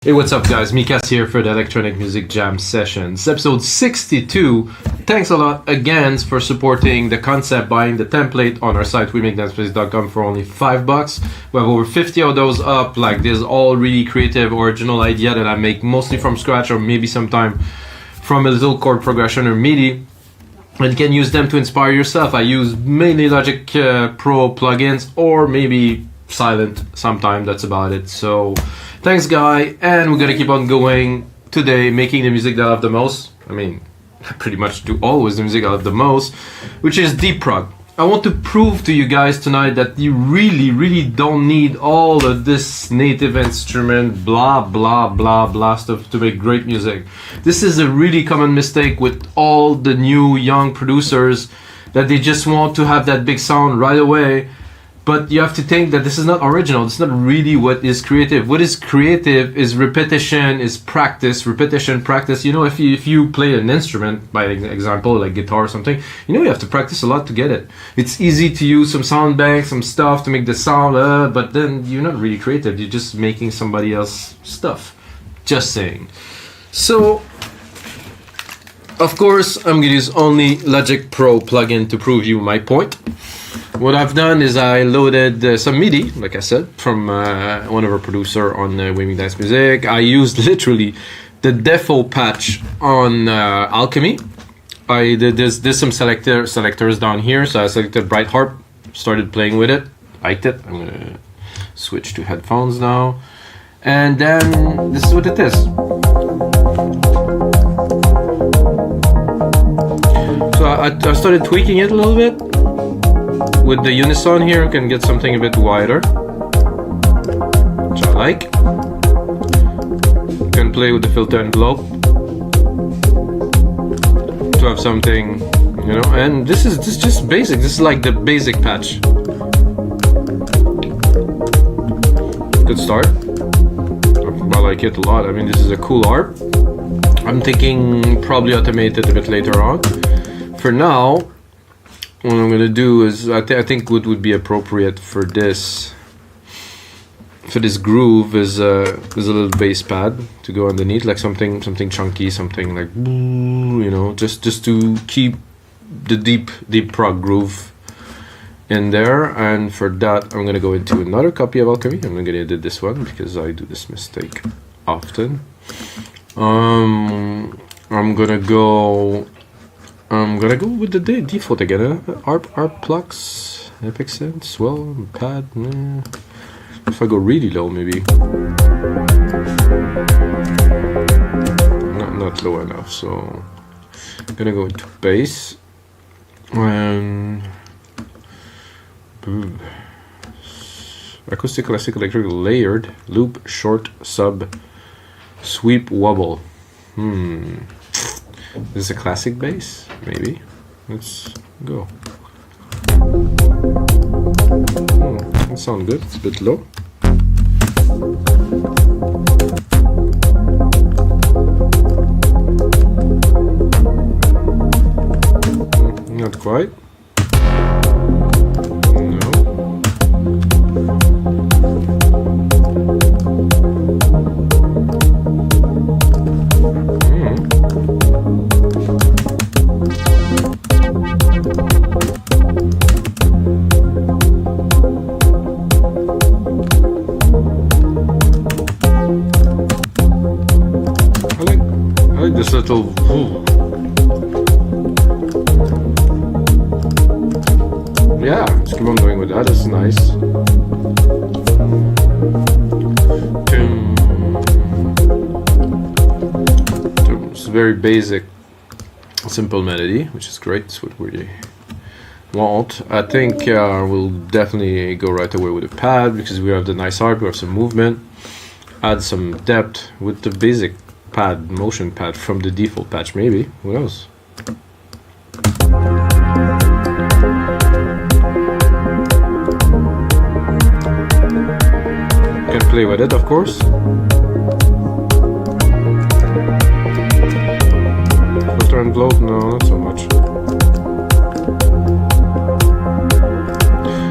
Hey, what's up guys? Mikas here for the Electronic Music Jam Sessions. Episode 62. Thanks a lot again for supporting the concept, buying the template on our site, wemaketempplates.net for only $5. We have over 50 of those up. Like, there's all really creative, original idea that I make mostly from scratch or maybe sometime from a little chord progression or MIDI. And you can use them to inspire yourself. I use mainly Logic Pro plugins or maybe Silent sometime, that's about it. So thanks guy, and we're gonna keep on going today, making the music that I love the most. I mean, I pretty much do always the music I love the most, which is deep prog. I want to prove to you guys tonight that you really don't need all of this native instrument blah blah stuff to make great music. This is a really common mistake with all the new young producers, that they just want to have that big sound right away. But you have to think that this is not original. It's not really what is creative. What is creative is repetition, is practice, repetition, practice. You know, if you play an instrument, by example, like guitar or something, you know you have to practice a lot to get it. It's easy to use some sound banks, some stuff to make the sound, but then you're not really creative. You're just making somebody else's stuff. Just saying. So, of course, I'm gonna use only Logic Pro plugin to prove you my point. What I've done is I loaded some MIDI, like I said, from one of our producer on Waving Dance Music. I used literally the default patch on Alchemy. There's some selectors down here, so I selected Bright Harp, started playing with it, liked it. I'm gonna switch to headphones now, and then this is what it is. So I started tweaking it a little bit. With the unison here, you can get something a bit wider, which I like. You can play with the filter envelope to have something, you know. And this is just basic. This is like the basic patch. Good start. I like it a lot. I mean, this is a cool harp. I'm thinking probably automate it a bit later on. For now, what I'm gonna do is I think what would be appropriate for this groove is a little bass pad to go underneath, like something chunky, something like, you know, just to keep the deep prog groove in there. And for that, I'm gonna go into another copy of Alchemy. I'm gonna edit this one because I do this mistake often. I'm gonna go with the default again. Arp plucks, epic synth, swell, pad. If I go really low, maybe not low enough. So I'm gonna go into bass and acoustic, classic, electric, layered, loop, short, sub, sweep, wobble. This is a classic bass, maybe. Let's go. That sounds good. It's a bit low. Not quite. This little yeah, let's keep on going with that. It's nice. It's a very basic, simple melody, which is great. It's what we want. I think we'll definitely go right away with a pad because we have the nice harp, we have some movement, add some depth with the basic pad, motion pad from the default patch, maybe. Who knows? Can play with it, of course. Filter and bloat? No, not so much.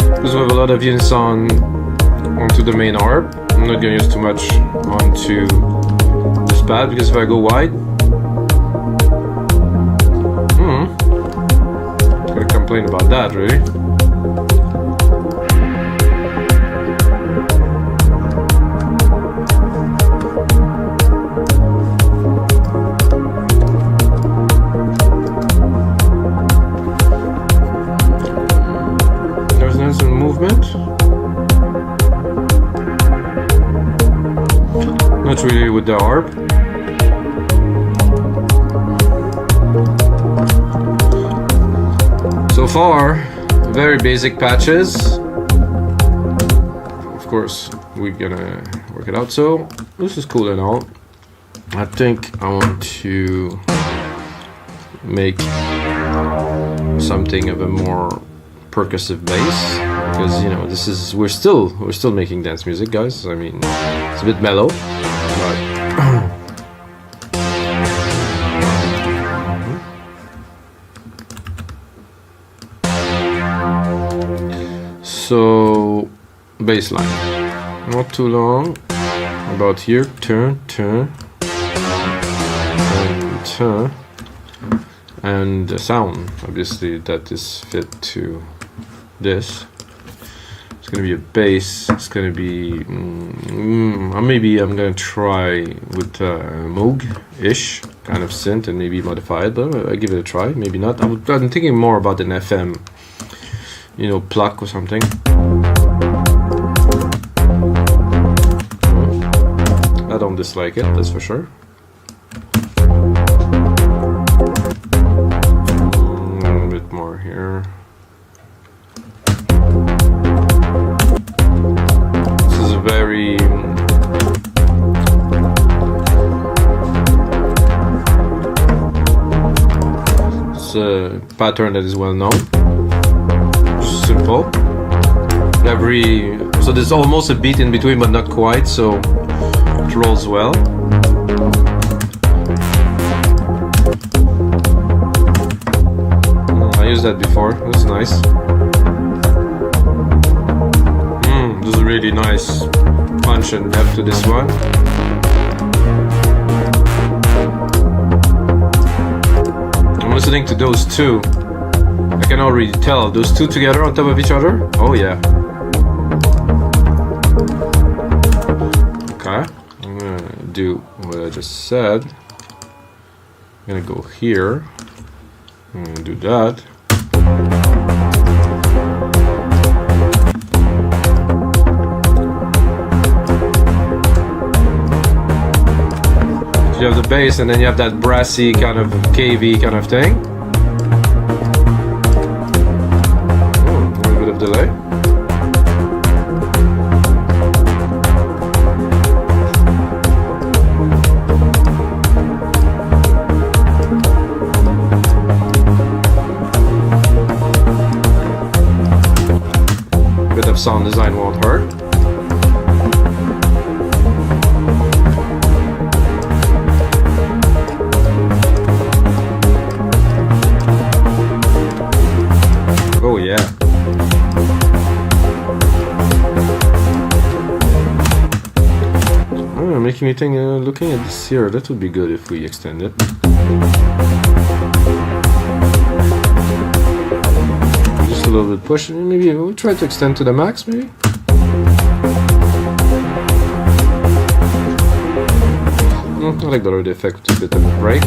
Because we have a lot of unison onto the main harp. I'm not going to use too much onto bad because if I go wide, gonna complain about that, really. There's some movement. Not really with the harp. So far, very basic patches. Of course, we're gonna work it out. So this is cool and all. I think I want to make something of a more percussive bass, because you know this is we're still making dance music, guys. I mean, it's a bit mellow, but so bassline, not too long, about here, turn, and the sound, obviously, that is fit to this. It's gonna be a bass. It's gonna be maybe I'm gonna try with Moog-ish kind of synth and maybe modify it, but I give it a try. Maybe not. I'm thinking more about an FM, you know, pluck or something. I don't dislike it, that's for sure. A bit more here. This is a very it's a pattern that is well known. Simple. So there's almost a beat in between, but not quite, so it rolls well. I used that before. That's nice. This is a really nice punch and depth to this one. I'm listening to those two. I can already tell those two together on top of each other. Oh yeah. Okay, I'm gonna do what I just said. I'm gonna go here. I'm gonna do that. You have the bass and then you have that brassy kind of cavey kind of thing. Delay. Bit of sound design won't hurt. Oh yeah. Making me think, looking at this here, that would be good if we extend it. Just a little bit push, maybe we'll try to extend to the max, maybe? I like the other effect with a bit of a break.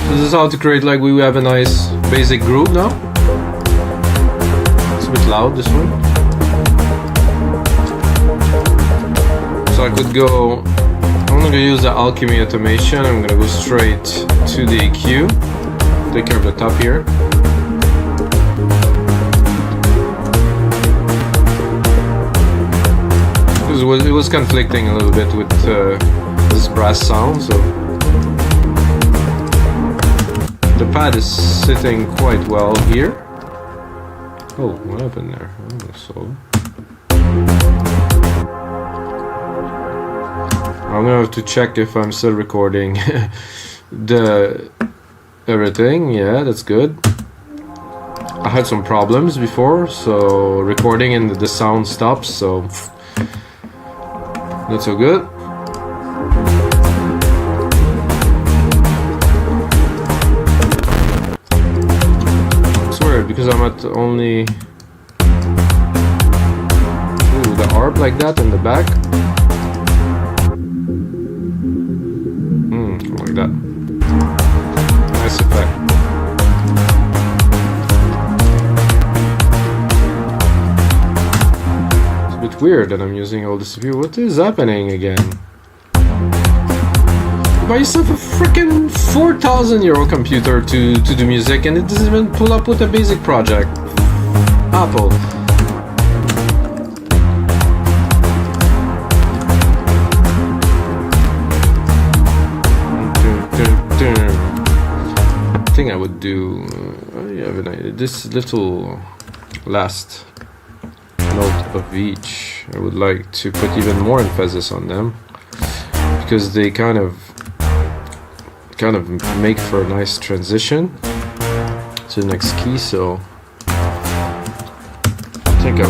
This is how to create, like, we have a nice basic groove now. It's a bit loud, this one. So I could go, I'm gonna use the Alchemy automation. I'm gonna go straight to the EQ. Take care of the top here. was conflicting a little bit with this brass sound, so the pad is sitting quite well here. Oh, what happened there? Oh, so I'm gonna have to check if I'm still recording everything. Yeah, that's good. I had some problems before, so recording and the sound stops, so not so good. It's weird because I'm at only the arp like that in the back. Like that. Nice effect. Weird that I'm using all this view. What is happening again? You buy yourself a freaking 4,000 euro computer to do music and it doesn't even pull up with a basic project. Apple. I think I would do this little last note of each. I would like to put even more emphasis on them because they kind of make for a nice transition to the next key. So I think I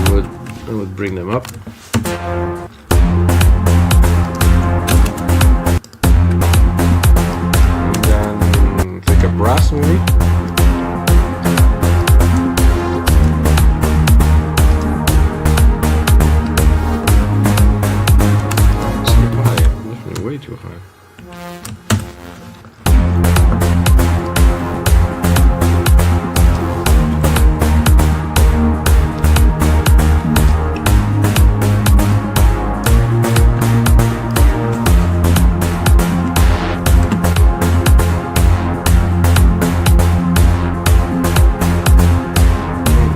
would bring them up. And then take a brass maybe. Too high.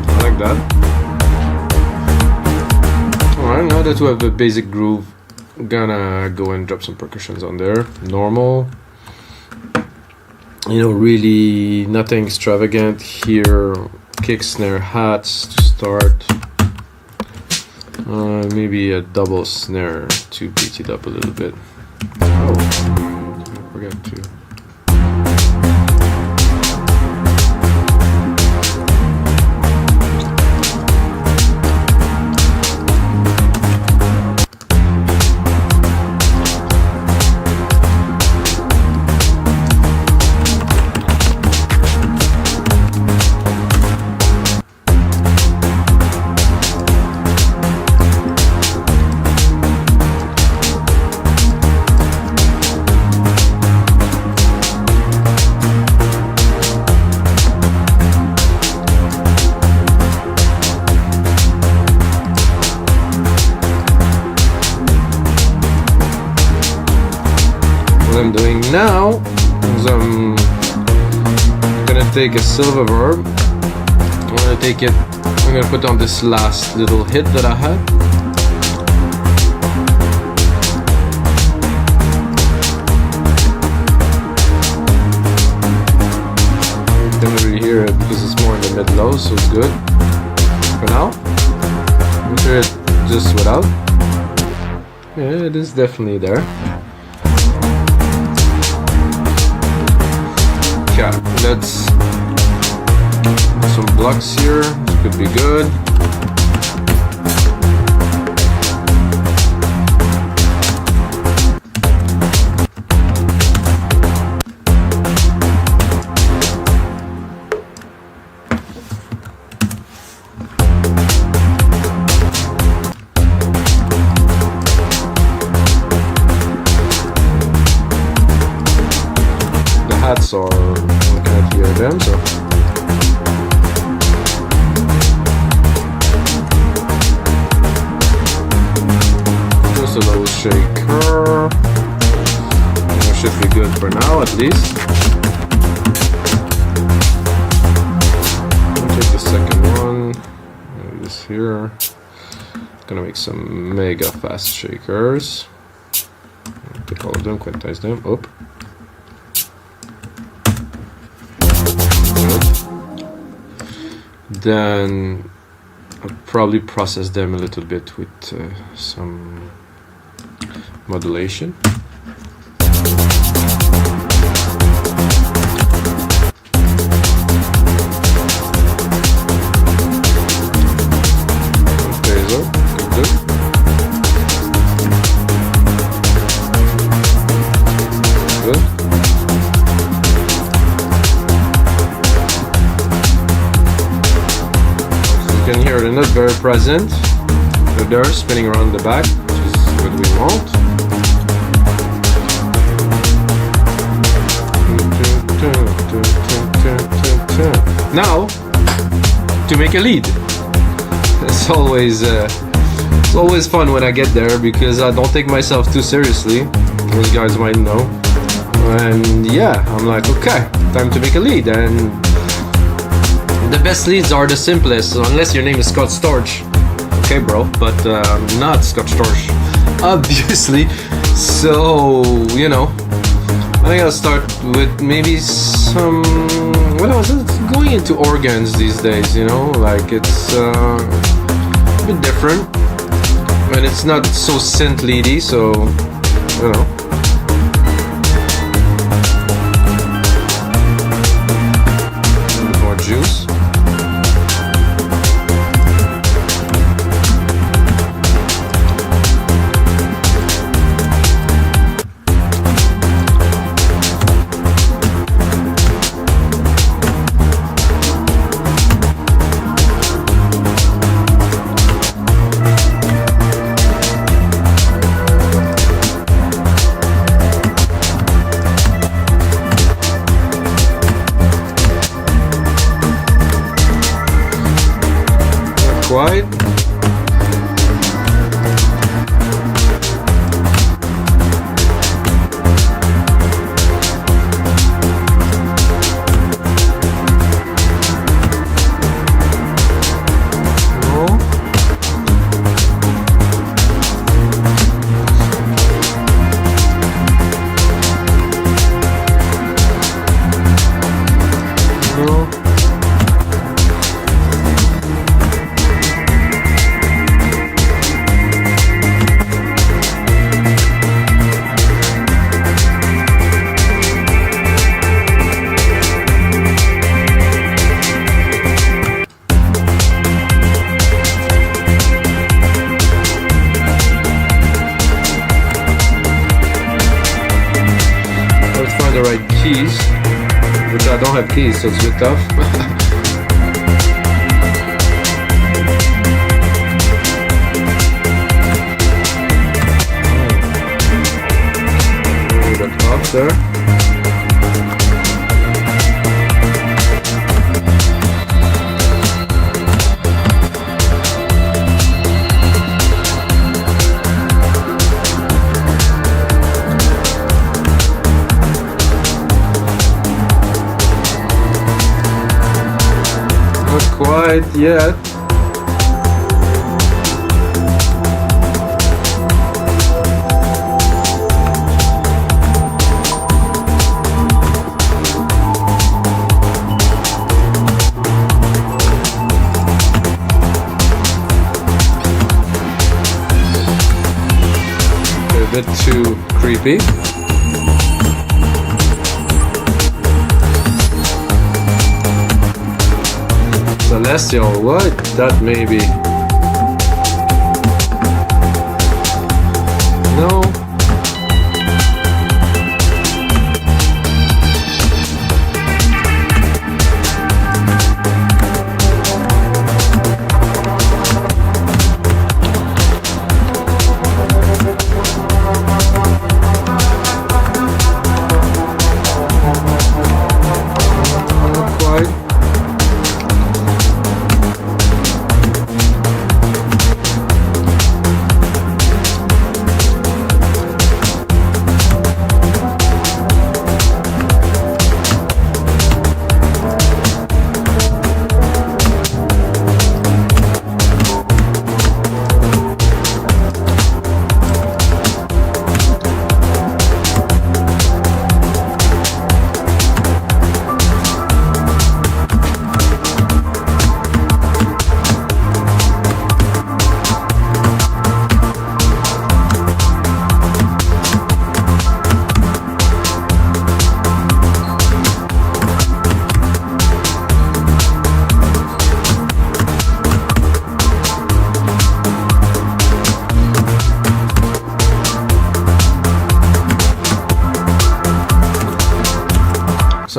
I like that. Alright, now that we have a basic groove, gonna go and drop some percussions on there. Normal, really nothing extravagant here. Kick, snare, hats to start. Maybe a double snare to beat it up a little bit. Oh, I forgot to. I'm doing now is I'm gonna take a silver verb. I'm gonna put on this last little hit that I had. Don't really hear it because it's more in the mid-low, so it's good. For now, I'm sure it just without. Yeah, it is definitely there. Yeah, let's put some blocks here. This could be good. Hats are, I can't hear them, so just a little shaker. That should be good for now, at least. I'll take the second one. Maybe this here. Gonna make some mega fast shakers. Pick all of them, quantize them. Up. Then I'll probably process them a little bit with some modulation. They're not very present. They're spinning around the back, which is what we want. Now, to make a lead. It's always fun when I get there because I don't take myself too seriously. Those guys might know. And yeah, I'm like, okay, time to make a lead. And the best leads are the simplest, unless your name is Scott Storch. Okay, bro, but not Scott Storch, obviously. So, you know, I think I'll start with maybe some. What else? It's going into organs these days, you know, like it's a bit different, and it's not so synth leady, so, you know. A bit more juice. Quite. The right keys, which I don't have keys, so it's a bit tough. That up there. Quite yet. A bit too creepy. Celestial, what? That maybe. No.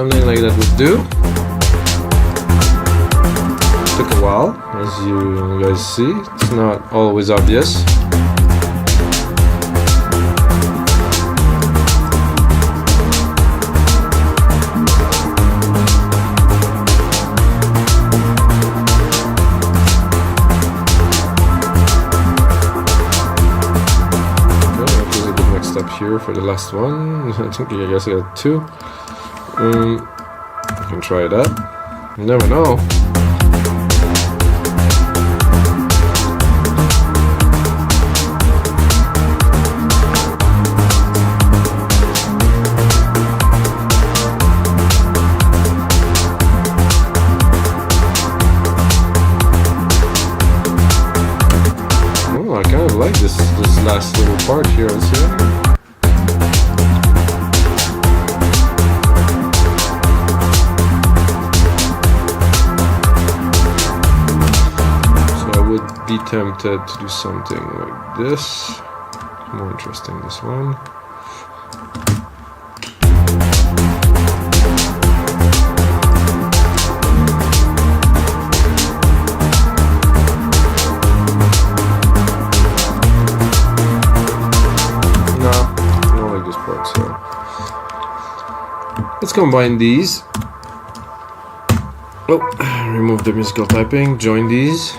something like that would do. Took a while, as you guys see. It's not always obvious. Here for the last one. I guess I got 2. I can try that. You never know. Oh, I kind of like this last little part here. See? Be tempted to do something like this. More interesting, this one. No, I don't like this part, so let's combine these. Oh, remove the musical typing, join these.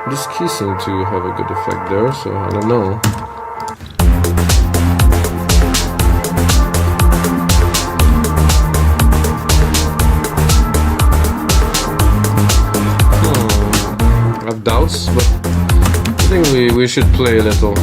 This key seemed to have a good effect there, so I don't know. I have doubts, but I think we should play a little.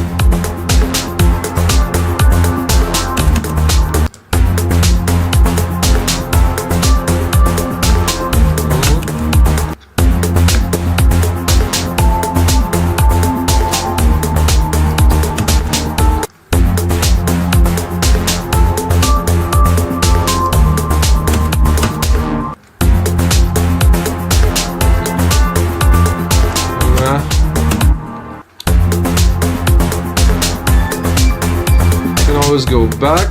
Always go back.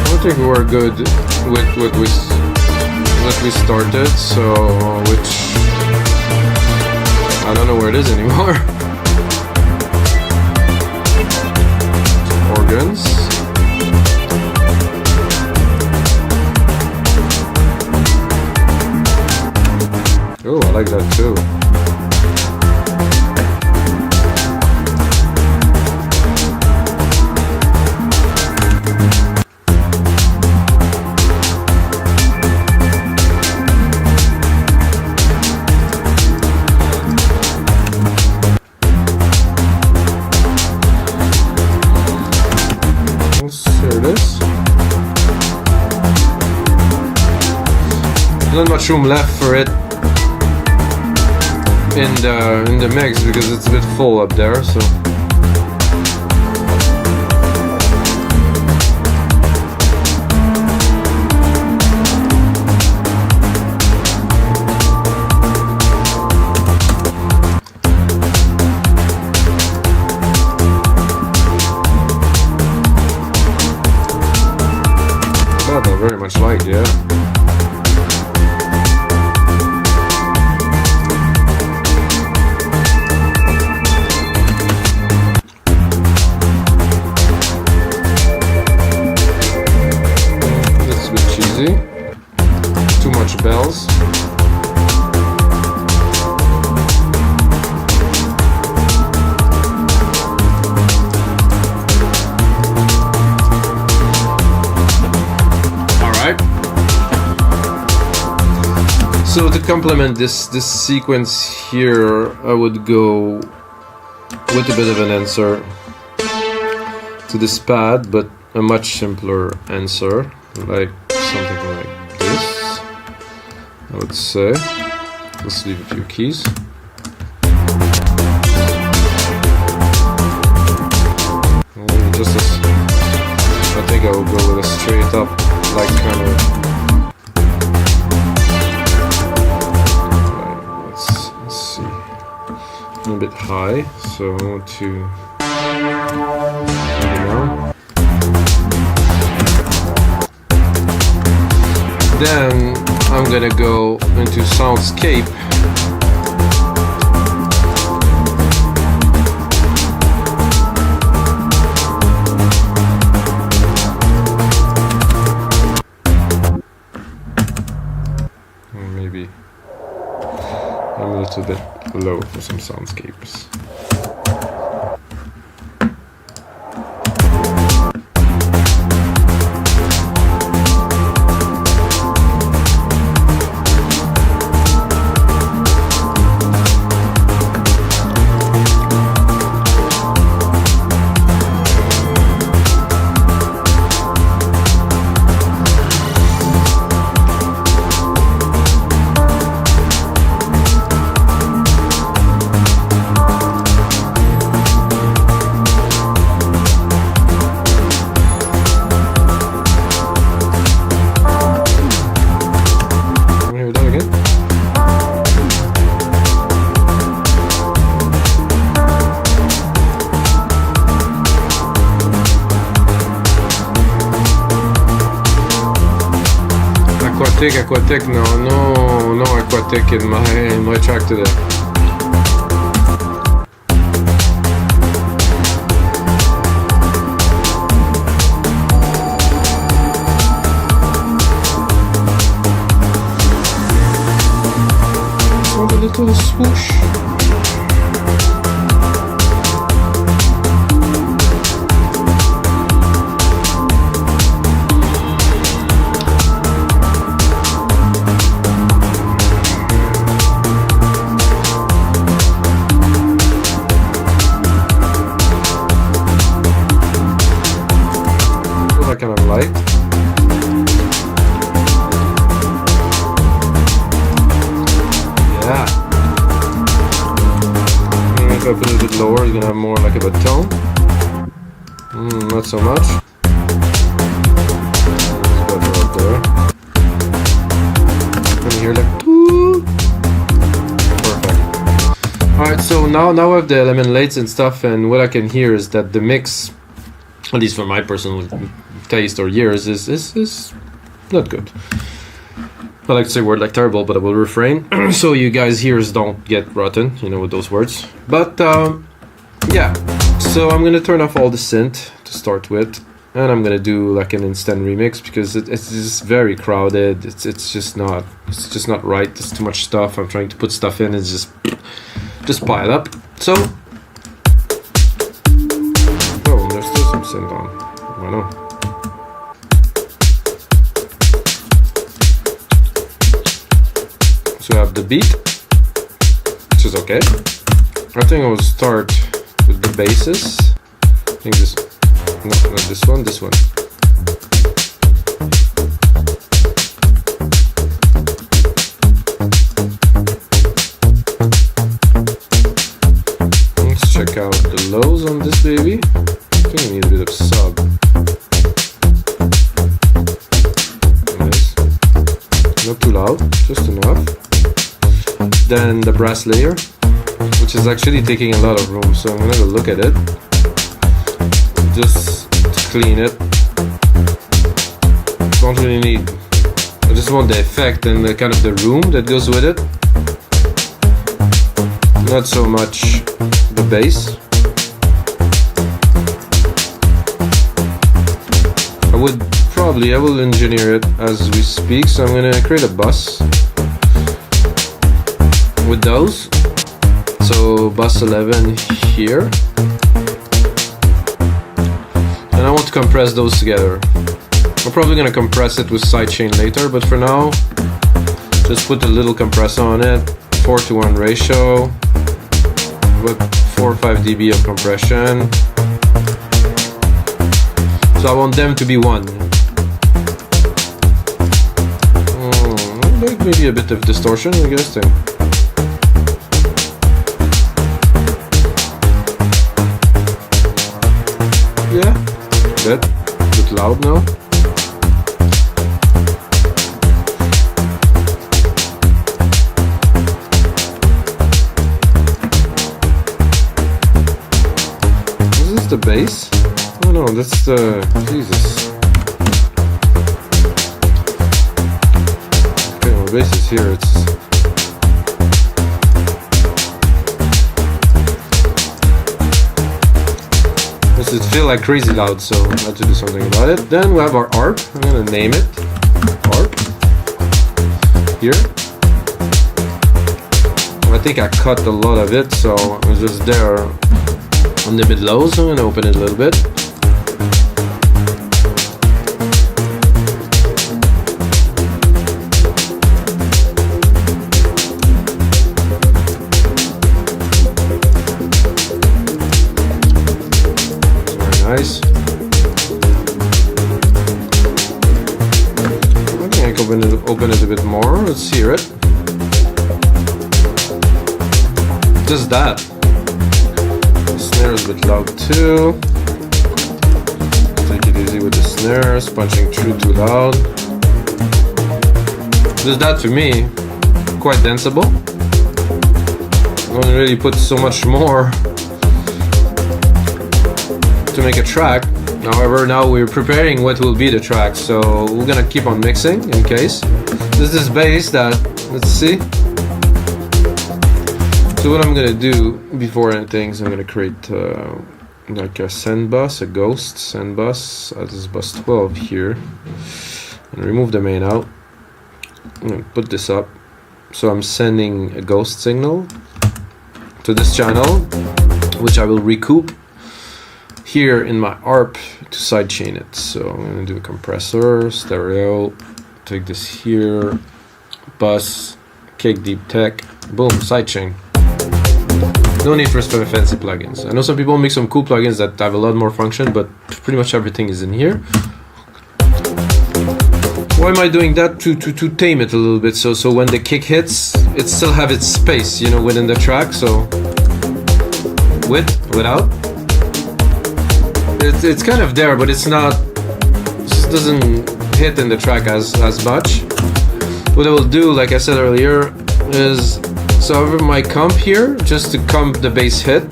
I think we're good with what we started, so which I don't know where it is anymore. Organs. Oh, I like that too. Not much room left for it in the mix because it's a bit full up there, so not very much like, yeah. Too much bells. Alright. So to complement this sequence here, I would go with a bit of an answer to this pad, but a much simpler answer, like something like this, I would say. Let's leave a few keys. Just as, I think I will go with a straight up, like kind of. Right, let's see. A little bit high, so I want to. Then I'm gonna go into soundscape. Maybe I'm a little bit low for some soundscapes. Aquatic, no aquatic in my track today. Oh, a little swoosh. Kind of light. Yeah. If I put it a bit lower, it's gonna have more like a tone. Not so much. It's better up there. Can you hear like doo? Perfect. Alright, so now I have the element lights and stuff, and what I can hear is that the mix, at least for my personal taste or years, is not good. I like to say word like terrible, but I will refrain. So you guys ears don't get rotten, you know, with those words. But yeah, so I'm gonna turn off all the synth to start with, and I'm gonna do like an instant remix because it's just very crowded. It's just not right. There's too much stuff. I'm trying to put stuff in. It's just pile up. So there's still some synth on. I know. So I have the beat, which is okay. I think I will start with the basses. I think this, no, not this one, this one. Let's check out the lows on this baby. I think I need a bit of sub. Nice. Not too loud, just enough. Then the brass layer, which is actually taking a lot of room, so I'm gonna have a look at it just to clean it. Don't really need, I just want the effect and the kind of the room that goes with it, not so much the bass. I will engineer it as we speak, so I'm gonna create a bus with those. So bus 11 here, and I want to compress those together. I'm probably gonna compress it with sidechain later, but for now just put a little compressor on it, 4:1 ratio with 4 or 5 dB of compression. So I want them to be one. Maybe a bit of distortion, I guess. Then. Yeah, a bit loud now. Is this the bass? Oh no, that's the Jesus. Okay, well, the bass is here. It feels like crazy loud, so I had to do something about it. Then we have our arp. I'm gonna name it arp here. I think I cut a lot of it, so it was just there on the mid low. So I'm gonna open it a little bit. Nice. I think I can open it a bit more. Let's hear it. Just that. The snare is a bit loud too. Take it easy with the snares, punching through too loud. Just that to me, quite danceable. I don't really put so much more to make a track. However, now we're preparing what will be the track, so we're gonna keep on mixing in case. There's this bass that, let's see. So what I'm gonna do before anything is I'm gonna create like a send bus, a ghost send bus. This is bus 12 here, and remove the main out. I'm gonna put this up, so I'm sending a ghost signal to this channel, which I will recoup here in my arp to sidechain it. So I'm gonna do a compressor, stereo, take this here, bus, kick, deep tech, boom, sidechain. No need for fancy plugins. I know some people make some cool plugins that have a lot more function, but pretty much everything is in here. Why am I doing that? To tame it a little bit, so when the kick hits, it still have its space, you know, within the track. So without. It's kind of there, but it's not. It just doesn't hit in the track as much. What I will do, like I said earlier, is so over my comp here, just to comp the bass hit,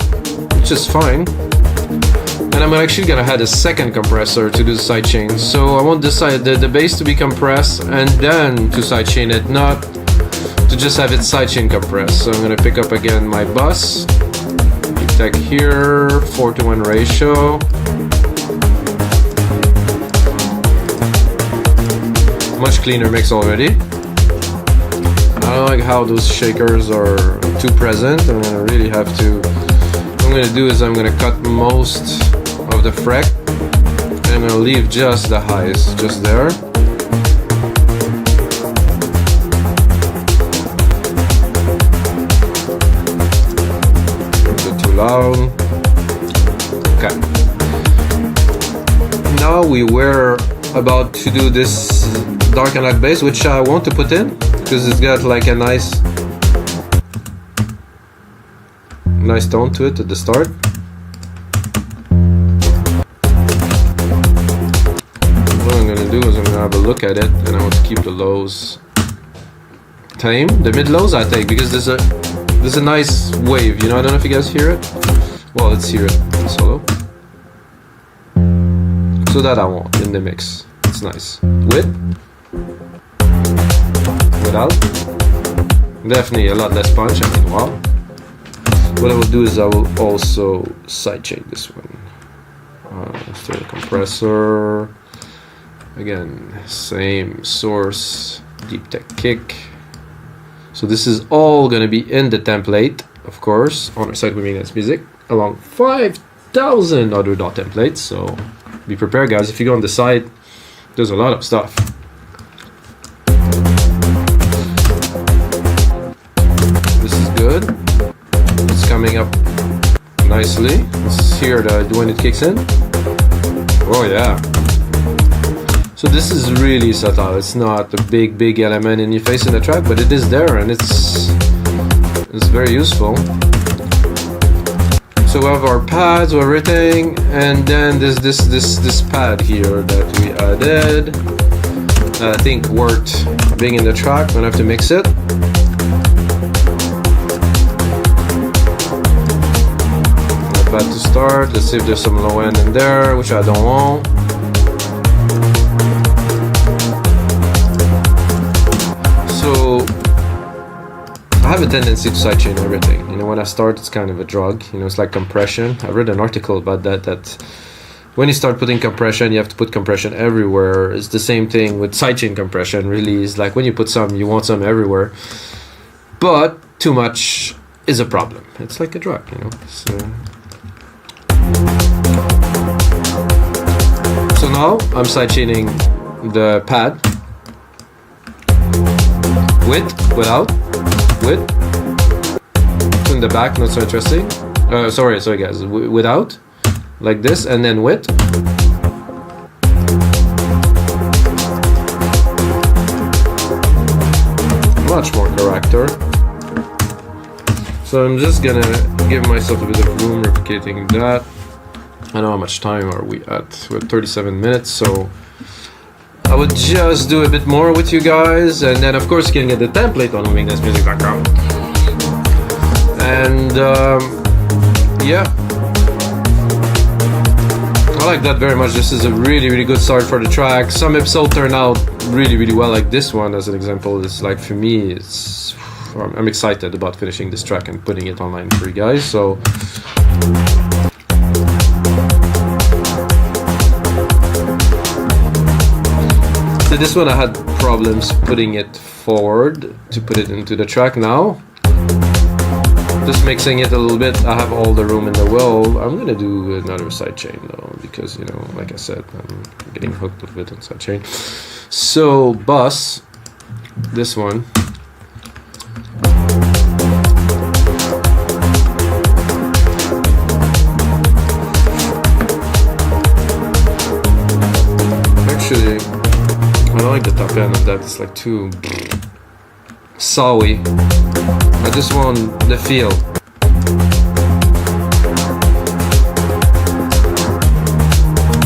which is fine. And I'm actually gonna add a second compressor to do the sidechain. So I want the bass to be compressed and then to sidechain it, not to just have it sidechain compressed. So I'm gonna pick up again my bus, tech here, 4:1 ratio. Much cleaner mix already. I don't like how those shakers are too present. I'm gonna really have to. What I'm gonna do is I'm gonna cut most of the freq and I'm gonna leave just the highs, just there. A bit too loud. Okay. Now we were about to do this dark and light bass, which I want to put in because it's got like a nice tone to it at the start. What I'm gonna do is I'm gonna have a look at it, and I want to keep the lows tame. The mid lows I take because there's a nice wave, you know. I don't know if you guys hear it. Well, let's hear it solo. So that I want in the mix. It's nice. Without. Definitely a lot less punch. I mean, wow. What I will do is I will also sidechain this one. Stereo compressor. Again, same source, deep tech kick. So this is all gonna be in the template, of course, on our site we make dance music, along 5,000 other dot templates. So be prepared, guys. If you go on the site, there's a lot of stuff. This is good. It's coming up nicely. Let's hear when it kicks in. Oh yeah. So this is really subtle. It's not a big element in your face in the track, but it is there, and it's very useful. So we have our pads, everything, and then there's this pad here that we added. I think worked being in the track. I'm gonna have to mix it. Not bad to start. Let's see if there's some low end in there, which I don't want. So I have a tendency to sidechain everything. You know, when I start, it's kind of a drug. You know, it's like compression. I read an article about that when you start putting compression, you have to put compression everywhere. It's the same thing with sidechain compression, really. It's like when you put some, you want some everywhere. But too much is a problem. It's like a drug, you know. So now I'm sidechaining the pad. With, without, with. In the back, not so interesting. Sorry guys, without. Like this, and then with. Much more character. So I'm just gonna give myself a bit of room replicating that. I don't know how much time are we at. We're at 37 minutes, so I would just do a bit more with you guys, and then of course you can get the template on wingdansmusic.com. And yeah. I like that very much. This is a really good start for the track. Some episodes turn out really well, like this one as an example. It's like, for me, I'm excited about finishing this track and putting it online for you guys. So this one I had problems putting it forward to put it into the track. Now just mixing it a little bit, I have all the room in the world. I'm gonna do another sidechain though, because, you know, like I said, I'm getting hooked a little bit on sidechain. So bus, this one. Actually, I don't like the top end of that. It's like too sawy. I just want the feel.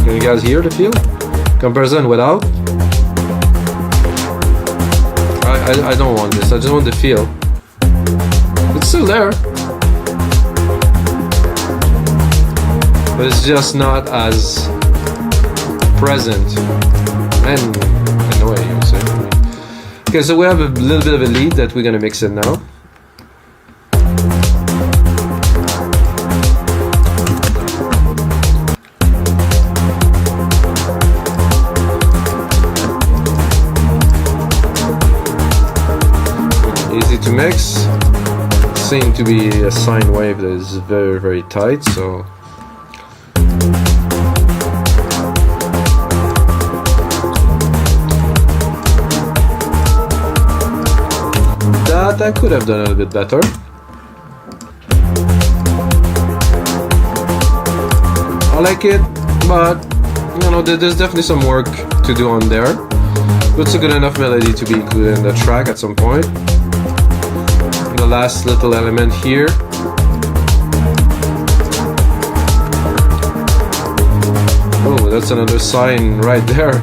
Can you guys hear the feel? Comparison without? I don't want this. I just want the feel. It's still there, but it's just not as present. And in a way, you say. Okay, so we have a little bit of a lead that we're gonna mix in now. Easy to mix. Seems to be a sine wave that is very tight, so that I could have done a little bit better. I like it, but you know, there's definitely some work to do on there. But it's a good enough melody to be included in the track at some point. The last little element here. Oh, that's another sign right there.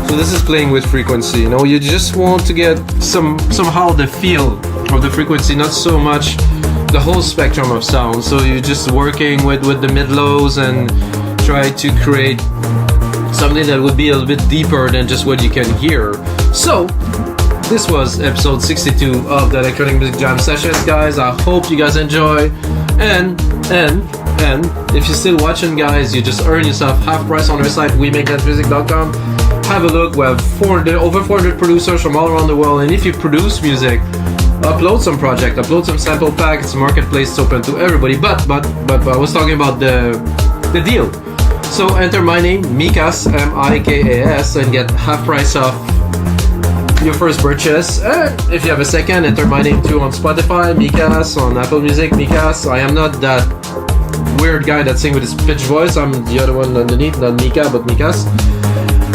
So this is playing with frequency. You know, you just want to get somehow the feel of the frequency, not so much the whole spectrum of sound. So you're just working with the mid-lows and try to create something that would be a little bit deeper than just what you can hear. So this was episode 62 of the Electronic Music Jam Sessions, guys. I hope you guys enjoy. And if you're still watching, guys, you just earn yourself half price on our site, wemakethatmusic.com. Have a look. We have over 400 producers from all around the world. And if you produce music, upload some project, upload some sample pack. It's a marketplace, it's open to everybody. But I was talking about the deal. So enter my name, Mikas, M-I-K-A-S, and get half price off your first purchase. If you have a second, enter my name too on Spotify, Mikas, on Apple Music, Mikas. I am not that weird guy that sings with his pitch voice. I'm the other one underneath, not Mika, but Mikas.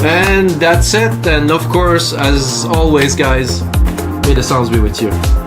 And that's it. And of course, as always, guys, may the sounds be with you.